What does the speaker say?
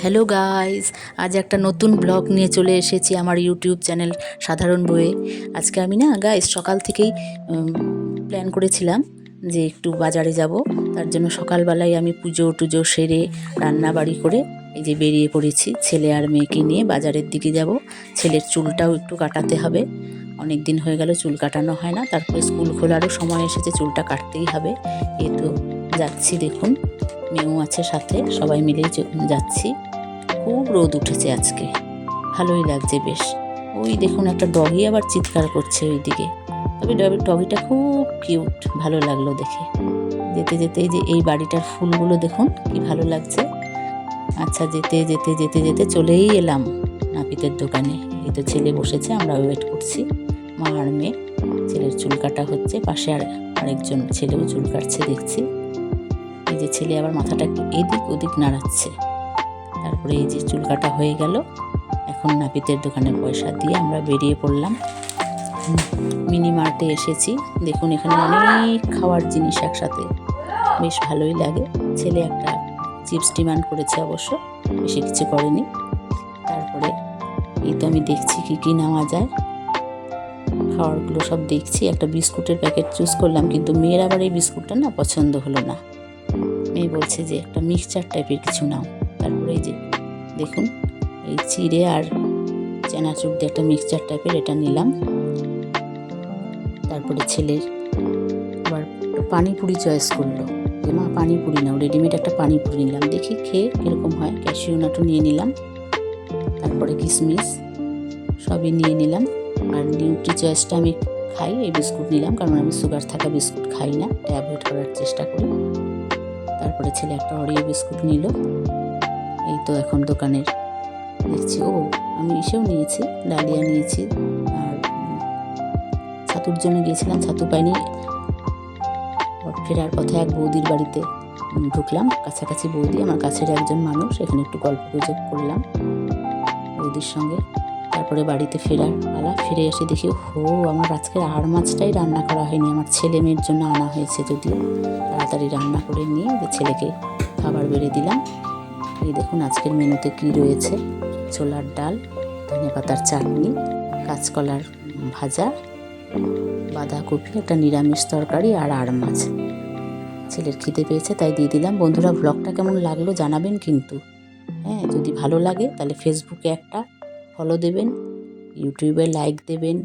Hello guys, আজ একটা নতুন ব্লগ নিয়ে চলে এসেছি আমার ইউটিউব চ্যানেল সাধারণ বইয়ে। আজকে আমি না গাইস সকাল থেকেই প্ল্যান করেছিলাম যে একটু বাজারে যাব। তার জন্য সকালবেলায় আমি পুজো টুজো সেরে রান্না বাড়ি করে এই যে বেরিয়ে পড়েছি ছেলে আর মেয়েকে নিয়ে বাজারের দিকে যাব। ছেলের চুলটাও একটু কাটাতে হবে, অনেক দিন হয়ে গেল চুল কাটানো হয় না। তারপরে স্কুল খোলারও সময় এসেছে, চুলটা কাটতেই হবে। এই তো যাচ্ছি, দেখুন মেয়েও আছে সাথে, সবাই মিলেই যাচ্ছি। খুব রোদ উঠেছে আজকে, ভালোই লাগছে বেশ। ওই দেখুন একটা ডগি আবার চিৎকার করছে ওই দিকে, তবে ডগিটা খুব কিউট, ভালো লাগলো দেখে। যেতে যেতে যে এই বাড়িটার ফুলগুলো দেখুন কি ভালো লাগছে। আচ্ছা, যেতে যেতে যেতে যেতে চলেই এলাম নাপিতের দোকানে। এই তো ছেলে বসেছে, আমরা ওয়েট করছি, মা আর মেয়ে। ছেলের চুল কাটা হচ্ছে, পাশে আরেকজন ছেলেও চুল কাটছে দেখছি। এই যে ছেলে আবার মাথাটা একটু এদিক ওদিক নাড়াচ্ছে। তারপরে এই যে চুল কাটা হয়ে গেল, এখন নাপিতের দোকানে পয়সা দিয়ে আমরা বেরিয়ে পড়লাম। মিনি মার্টে এসেছি, দেখুন এখানে অনেক খাওয়ার জিনিস একসাথে, বেশ ভালোই লাগে। ছেলে একটা চিপস ডিমান্ড করেছে, অবশ্য বেশি কিছু করেনি। তারপরে এই তো আমি দেখছি কি কি নেওয়া যায়, খাওয়ারগুলো সব দেখছি। একটা বিস্কুটের প্যাকেট চুজ করলাম, কিন্তু মেয়ের আবার এই বিস্কুটটা না পছন্দ হলো না। মেয়ে বলছে যে একটা মিক্সচার টাইপের কিছু নাও। তারপরে এই যে দেখুন এই চিড়ে আর চানাচুর দিয়ে একটা মিক্সচার টাইপের এটা নিলাম। তারপরে ছেলের আবার পানিপুরি চয়েস করলো, যে মা পানিপুরি নাও, রেডিমেড একটা পানিপুরি নিলাম, দেখি খেয়ে কীরকম হয়। ক্যাশিউ নাটও নিয়ে নিলাম, তারপরে কিশমিশ সবই নিয়ে নিলাম। আর নিউট্রি চয়েসটা আমি খাই, এই বিস্কুট নিলাম, কারণ আমি সুগার থাকা বিস্কুট খাই না, অ্যাভয়েড করার চেষ্টা করি। তারপরে ছেলে একটা অরিও বিস্কুট নিল। এই তো এখন দোকানের দেখছি, ও আমি এসেও নিয়েছি, ডালিয়া নিয়েছি। আর ছাতুর জন্য গিয়েছিলাম, ছাতু পাইনি। ফেরার পথে এক বৌদির বাড়িতে ঢুকলাম, কাছাকাছি বৌদি, আমার কাছের একজন মানুষ, এখানে একটু গল্প গুজব করলাম বৌদির সঙ্গে। তারপরে বাড়িতে ফেরার পালা, ফিরে এসে দেখি আমার আজকের আড় মাছটাই রান্না করা হয়নি, আমার ছেলে মেয়ের জন্য আনা হয়েছে, যদিও তাড়াতাড়ি রান্না করে নিয়ে যে ছেলেকে খাবার বেড়ে দিলাম। এই দেখুন আজকের মেনুতে কি রয়েছে: ছোলার ডাল, ধনেপাতার চাটনি, কাঁচকলার ভাজা, বাঁধাকপি, একটা নিরামিষ তরকারি আর আড় মাছ। ছেলের খিদে পেয়েছে তাই দিয়ে দিলাম। বন্ধুরা, ব্লগটা কেমন লাগলো জানাবেন কিন্তু। হ্যাঁ, যদি ভালো লাগে তাহলে ফেসবুকে একটা ফলো দেবেন, ইউটিউবে লাইক দেবেন,